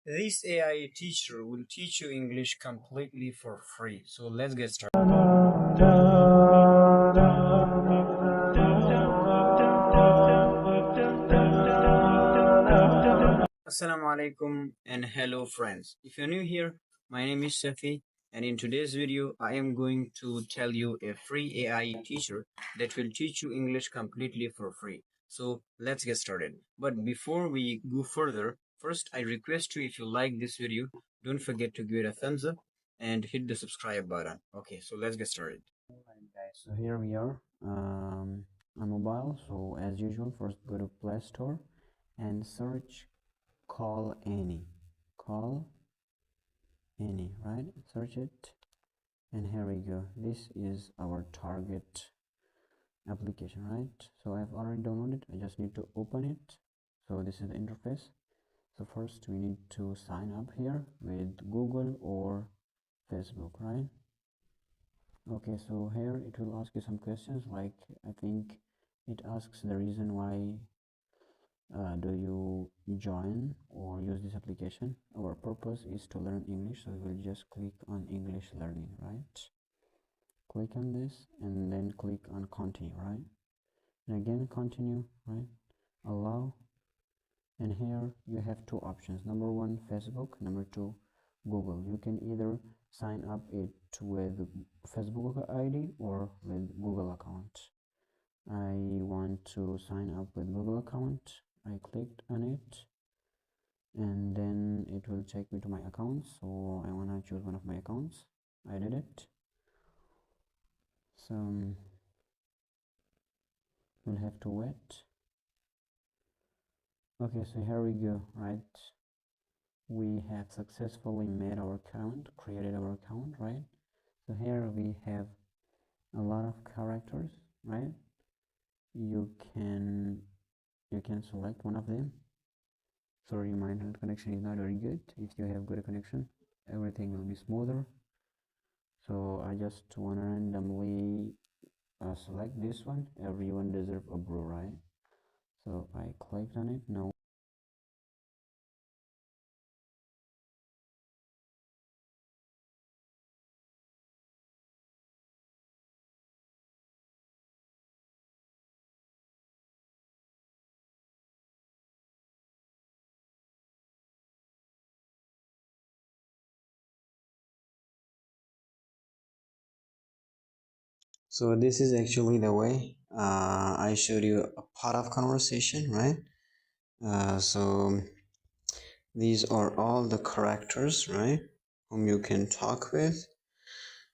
This AI teacher will teach you English completely for free. So let's get started. Assalamu alaikum and hello friends. If you're new here, my name is Safi, and in today's video I am going to tell you a free AI teacher that will teach you English completely for free. So let's get started. But before we go further, first I request you, if you like this video, don't forget to give it a thumbs up and hit the subscribe button. Okay, so let's get started. Alright guys, so here we are on mobile. So as usual, first go to Play Store and search Call Any. Call Any, right? Search it, and here we go. This is our target application, right? So I've already downloaded. I just need to open it. So this is the interface. So first we need to sign up here with Google or Facebook, right? Okay, so here it will ask you some questions, like I think it asks the reason why do you join or use this application. Our purpose is to learn English, so we will just click on English learning, right? Click on this and then click on continue, right? And again continue, right? Allow, and here you have two options. Number one, Facebook. Number two, Google. You can either sign up it with Facebook ID or with Google account. I want to sign up with Google account. I clicked on it and then it will take me to my accounts. So I want to choose one of my accounts. I did it. So we'll have to wait. Okay, so here we go, right? We have successfully made our account, created our account, right? So here we have a lot of characters, right? You can select one of them. Sorry, my internet connection is not very good. If you have good connection, everything will be smoother. So I just want to randomly select this one. Everyone deserves a bro, right? So I clicked on it. Now So this is actually the way I showed you a part of conversation, right? So these are all the characters, right, whom you can talk with.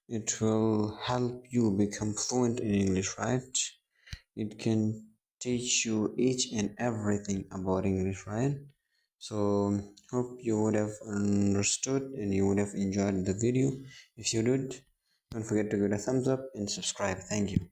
It will help you become fluent in English, right? It can teach you each and everything about English, right? So hope you would have understood and you would have enjoyed the video. If you did, don't forget to give it a thumbs up and subscribe. Thank you.